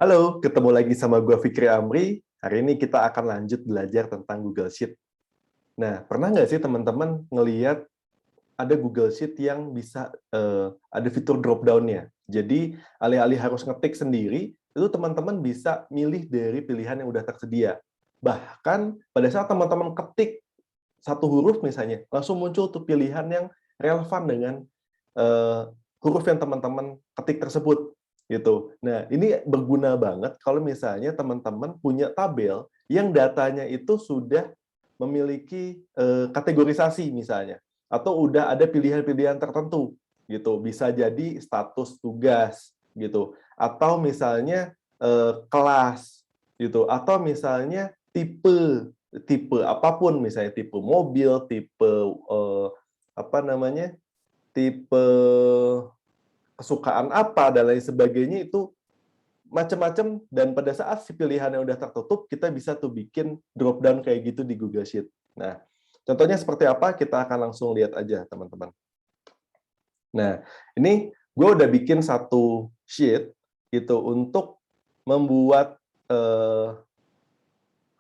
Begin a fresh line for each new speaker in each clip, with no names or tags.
Halo, ketemu lagi sama gue Fikri Amri. Hari ini kita akan lanjut belajar tentang Google Sheet. Nah, pernah nggak sih teman-teman ngeliat ada Google Sheet yang bisa ada fitur drop down-nya. Jadi, alih-alih harus ngetik sendiri, itu teman-teman bisa milih dari pilihan yang udah tersedia. Bahkan, pada saat teman-teman ketik satu huruf misalnya, langsung muncul tuh pilihan yang relevan dengan eee, huruf yang teman-teman ketik tersebut, gitu. Nah, ini berguna banget kalau misalnya teman-teman punya tabel yang datanya itu sudah memiliki, kategorisasi misalnya, atau udah ada pilihan-pilihan tertentu, gitu. Bisa jadi status tugas, gitu, atau misalnya, kelas, gitu, atau misalnya tipe tipe apapun, misalnya tipe mobil, tipe, apa namanya, tipe kesukaan apa, dan lain sebagainya, itu macam-macam, dan pada saat si pilihannya udah tertutup, kita bisa tuh bikin drop down kayak gitu di Google Sheet. Nah, contohnya seperti apa, kita akan langsung lihat aja, teman-teman. Nah, ini gue udah bikin satu sheet gitu untuk membuat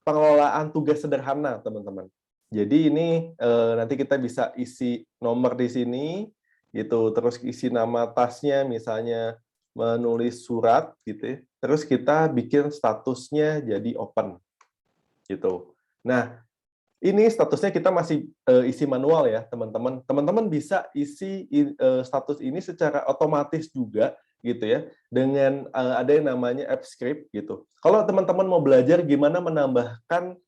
pengelolaan tugas sederhana, teman-teman. Jadi ini nanti kita bisa isi nomor di sini, gitu, terus isi nama tasnya, misalnya menulis surat, gitu ya. Terus kita bikin statusnya jadi open, gitu. Nah, ini statusnya kita masih isi manual ya, teman-teman. Teman-teman bisa isi status ini secara otomatis juga, gitu ya, dengan ada yang namanya AppScript gitu. Kalau teman-teman mau belajar gimana menambahkan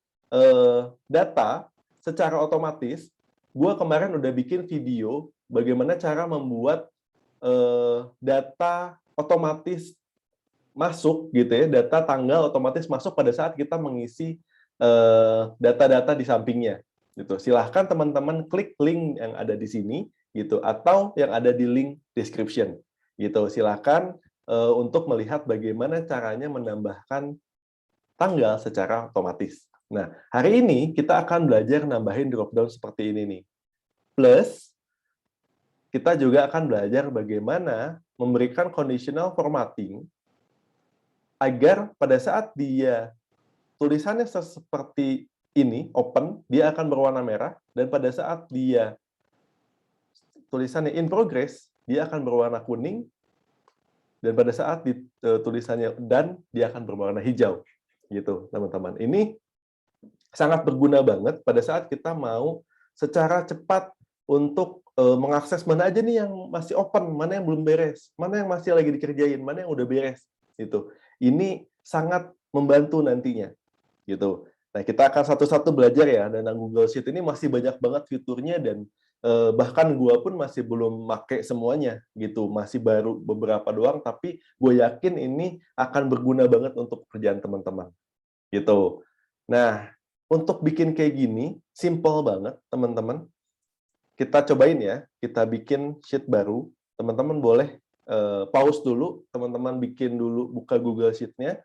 data secara otomatis, gue kemarin udah bikin video bagaimana cara membuat data otomatis masuk gitu ya, data tanggal otomatis masuk pada saat kita mengisi data-data di sampingnya gitu. Silahkan teman-teman klik link yang ada di sini gitu, atau yang ada di link description gitu. Silahkan untuk melihat bagaimana caranya menambahkan tanggal secara otomatis. Nah, hari ini kita akan belajar nambahin dropdown seperti ini nih. Plus, kita juga akan belajar bagaimana memberikan conditional formatting agar pada saat dia tulisannya seperti ini, open, dia akan berwarna merah, dan pada saat dia tulisannya in progress, dia akan berwarna kuning, dan pada saat tulisannya done, dia akan berwarna hijau. Gitu, teman-teman. Ini sangat berguna banget pada saat kita mau secara cepat untuk mengakses mana aja nih yang masih open, mana yang belum beres, mana yang masih lagi dikerjain, mana yang udah beres. Gitu. Ini sangat membantu nantinya. Gitu. Nah, kita akan satu-satu belajar ya, dan Google Sheet ini masih banyak banget fiturnya, dan bahkan gua pun masih belum pakai semuanya gitu, masih baru beberapa doang, tapi gue yakin ini akan berguna banget untuk pekerjaan teman-teman gitu. Nah, untuk bikin kayak gini simple banget, teman-teman. Kita cobain ya, kita bikin sheet baru. Teman-teman boleh pause dulu, teman-teman bikin dulu, buka Google Sheet-nya.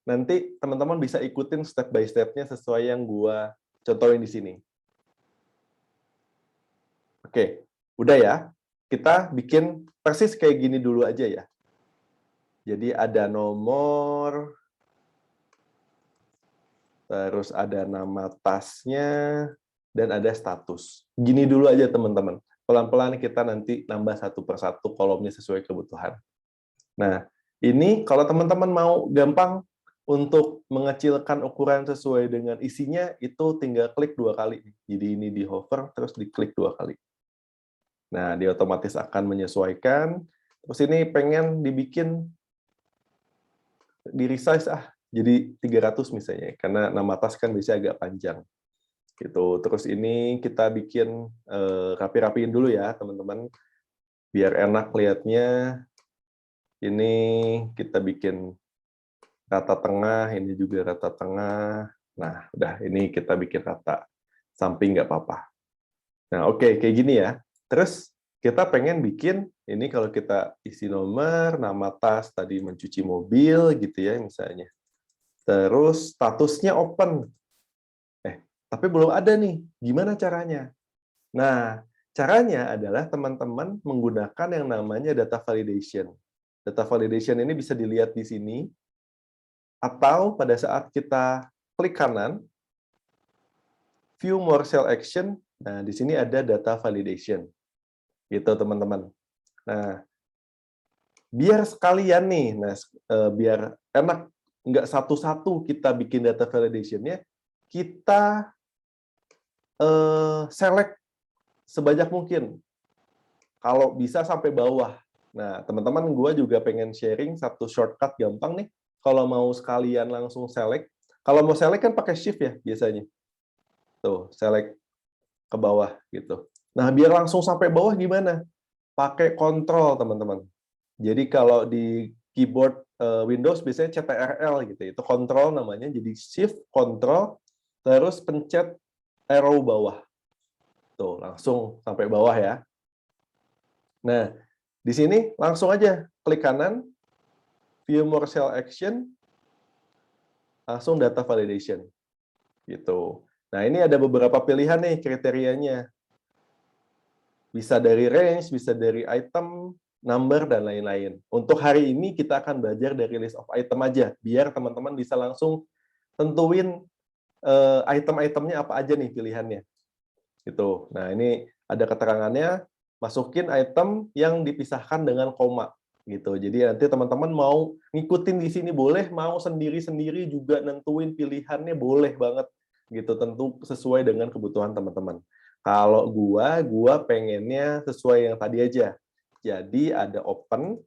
Nanti teman-teman bisa ikutin step by step-nya sesuai yang gua contohin di sini. Oke, udah ya. Kita bikin persis kayak gini dulu aja ya. Jadi ada nomor, terus ada nama tasnya, dan ada status. Gini dulu aja teman-teman. Pelan-pelan kita nanti nambah satu persatu kolomnya sesuai kebutuhan. Nah, ini kalau teman-teman mau gampang untuk mengecilkan ukuran sesuai dengan isinya, itu tinggal klik 2 kali. Jadi ini di hover, terus diklik 2 kali. Nah, dia otomatis akan menyesuaikan. Terus ini pengen dibikin, di-resize jadi 300 misalnya, karena nama tas kan biasanya agak panjang. Gitu. Terus ini kita bikin, rapi-rapiin dulu ya, teman-teman. Biar enak lihatnya, ini kita bikin rata tengah, ini juga rata tengah. Nah, udah, ini kita bikin rata samping nggak apa-apa. Nah, oke, kayak gini ya. Terus kita pengen bikin, ini kalau kita isi nomor, nama tas tadi mencuci mobil, gitu ya, misalnya. Terus statusnya open. Tapi belum ada nih, gimana caranya? Nah, caranya adalah teman-teman menggunakan yang namanya data validation. Data validation ini bisa dilihat di sini. Atau pada saat kita klik kanan, view more cell action, nah di sini ada data validation. Gitu teman-teman. Nah, biar sekalian nih, nah biar enak, nggak satu-satu kita bikin data validation-nya, kita select sebanyak mungkin. Kalau bisa sampai bawah. Nah, teman-teman, gue juga pengen sharing satu shortcut gampang nih. Kalau mau sekalian langsung select. Kalau mau select kan pakai shift ya biasanya. Tuh, select ke bawah gitu. Nah, biar langsung sampai bawah gimana? Pakai kontrol, teman-teman. Jadi kalau di keyboard Windows biasanya CTRL gitu. Itu kontrol namanya. Jadi shift, kontrol, terus pencet arrow bawah. Tuh, langsung sampai bawah ya. Nah, di sini langsung aja klik kanan, view more cell action, langsung data validation. Gitu. Nah, ini ada beberapa pilihan nih kriterianya. Bisa dari range, bisa dari item, number, dan lain-lain. Untuk hari ini kita akan belajar dari list of item aja, biar teman-teman bisa langsung tentuin item-itemnya apa aja nih pilihannya. Gitu. Nah, ini ada keterangannya, masukin item yang dipisahkan dengan koma. Gitu. Jadi nanti teman-teman mau ngikutin di sini boleh, mau sendiri-sendiri juga nentuin pilihannya boleh banget. Gitu, tentu sesuai dengan kebutuhan teman-teman. Kalau gua pengennya sesuai yang tadi aja. Jadi ada open,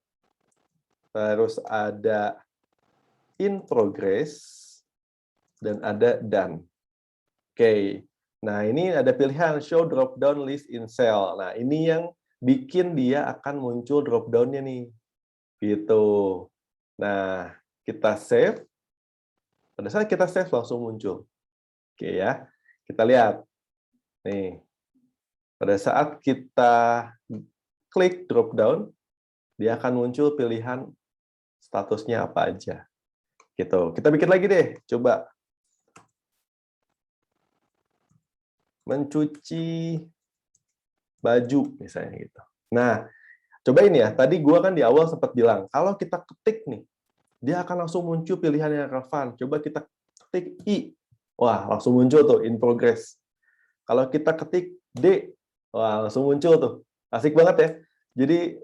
terus ada in progress, dan ada done. Oke. Nah, ini ada pilihan show drop down list in cell. Nah, ini yang bikin dia akan muncul drop down-nya nih. Gitu. Nah, kita save. Pada saat kita save langsung muncul. Oke ya. Kita lihat. Nih. Pada saat kita klik drop down, dia akan muncul pilihan statusnya apa aja. Gitu. Kita bikin lagi deh. Coba mencuci baju misalnya gitu. Nah, cobain ya. Tadi gua kan di awal sempat bilang, kalau kita ketik nih, dia akan langsung muncul pilihan yang relevan. Coba kita ketik I. Wah, langsung muncul tuh in progress. Kalau kita ketik D, wah langsung muncul tuh. Asik banget ya. Jadi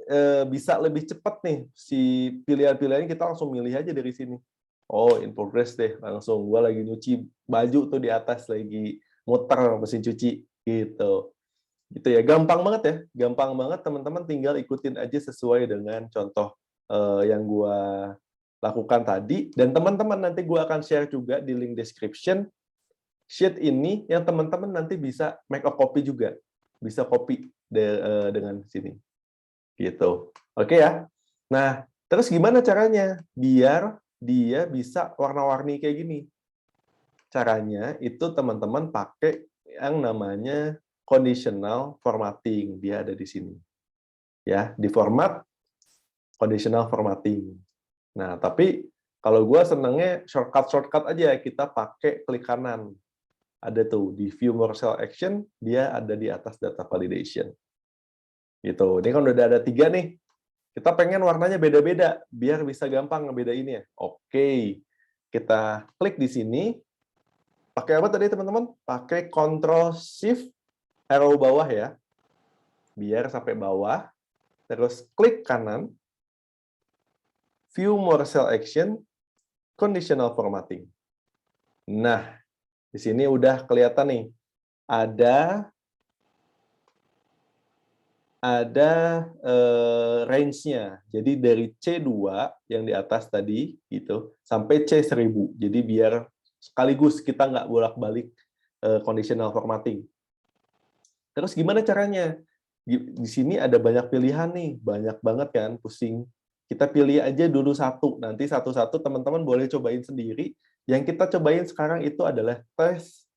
bisa lebih cepat nih si pilihan-pilihan kita langsung milih aja dari sini. Oh, in progress deh. Langsung gua lagi nyuci baju tuh di atas lagi muter mesin cuci gitu. Gitu ya, gampang banget ya, gampang banget teman-teman tinggal ikutin aja sesuai dengan contoh yang gua lakukan tadi, dan teman-teman nanti gua akan share juga di link description sheet ini yang teman-teman nanti bisa make a copy juga, bisa copy dengan sini, gitu. Oke ya. Nah, terus gimana caranya biar dia bisa warna-warni kayak gini? Caranya itu teman-teman pakai yang namanya conditional formatting, dia ada di sini. Ya, di format conditional formatting. Nah, tapi kalau gue senangnya shortcut aja, kita pakai klik kanan. Ada tuh di view more cell action, dia ada di atas data validation. Gitu. Ini kan udah ada 3 nih. Kita pengen warnanya beda-beda biar bisa gampang ngebedainnya. Oke. Kita klik di sini. Pakai apa tadi teman-teman? Pakai Ctrl Shift arrow bawah ya, biar sampai bawah, terus klik kanan, view more cell action, conditional formatting. Nah, di sini udah kelihatan nih, ada range-nya. Jadi dari C2 yang di atas tadi gitu sampai C1000. Jadi biar sekaligus kita nggak bolak-balik conditional formatting. Terus gimana caranya? Di sini ada banyak pilihan nih, banyak banget kan, pusing. Kita pilih aja dulu satu, nanti satu-satu teman-teman boleh cobain sendiri. Yang kita cobain sekarang itu adalah text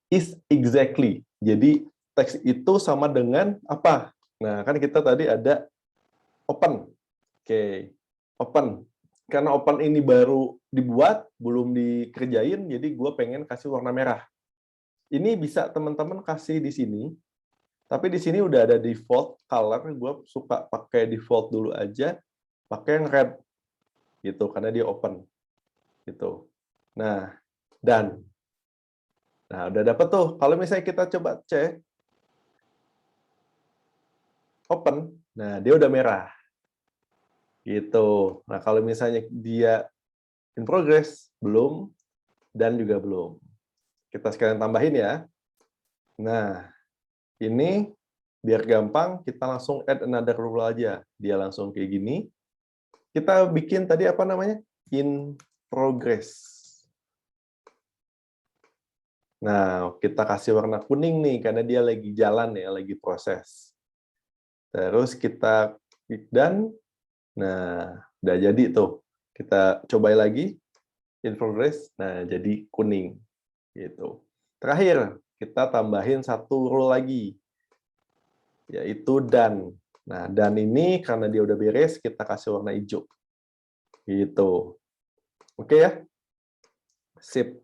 is exactly. Jadi teks itu sama dengan apa? Nah, kan kita tadi ada open. Oke, open. Karena open ini baru dibuat, belum dikerjain, jadi gue pengen kasih warna merah. Ini bisa teman-teman kasih di sini, tapi di sini udah ada default color, gue suka pakai default dulu aja, pakai yang red. gitu, karena dia open, gitu. Nah, dan, nah udah dapet tuh. Kalau misalnya kita coba cek, open, nah dia udah merah, gitu. Nah kalau misalnya dia in progress, belum, dan juga belum. Kita sekalian tambahin ya. Nah, ini biar gampang, kita langsung add another rule aja. Dia langsung kayak gini. Kita bikin tadi apa namanya? In progress. Nah, kita kasih warna kuning nih, karena dia lagi jalan ya, lagi proses. Terus kita klik done. Nah, udah jadi tuh. Kita cobain lagi, in progress. Nah, jadi kuning. Gitu. Terakhir, kita tambahin satu rule lagi, yaitu done. Nah, done ini karena dia udah beres, kita kasih warna hijau. Gitu. Oke ya? Sip.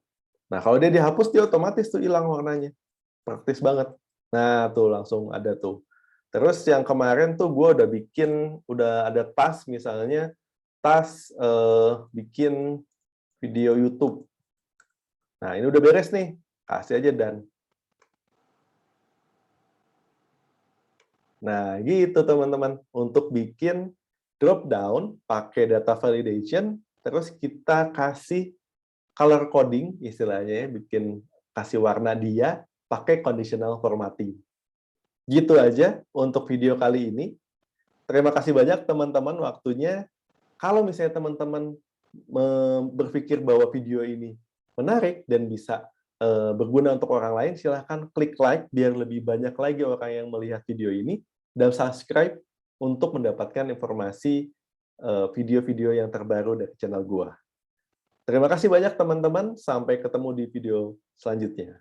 Nah, kalau dia dihapus, dia otomatis tuh hilang warnanya. Praktis banget. Nah, tuh langsung ada tuh. Terus yang kemarin tuh gue udah bikin, udah ada task misalnya, task bikin video YouTube. Nah, ini udah beres nih. Kasih aja done. Nah, gitu teman-teman. Untuk bikin drop down pakai data validation, terus kita kasih color coding istilahnya ya, bikin kasih warna dia pakai conditional formatting. Gitu aja untuk video kali ini. Terima kasih banyak teman-teman waktunya. Kalau misalnya teman-teman berpikir bahwa video ini menarik dan bisa berguna untuk orang lain, silahkan klik like biar lebih banyak lagi orang yang melihat video ini, dan subscribe untuk mendapatkan informasi video-video yang terbaru dari channel gua. Terima kasih banyak teman-teman, sampai ketemu di video selanjutnya.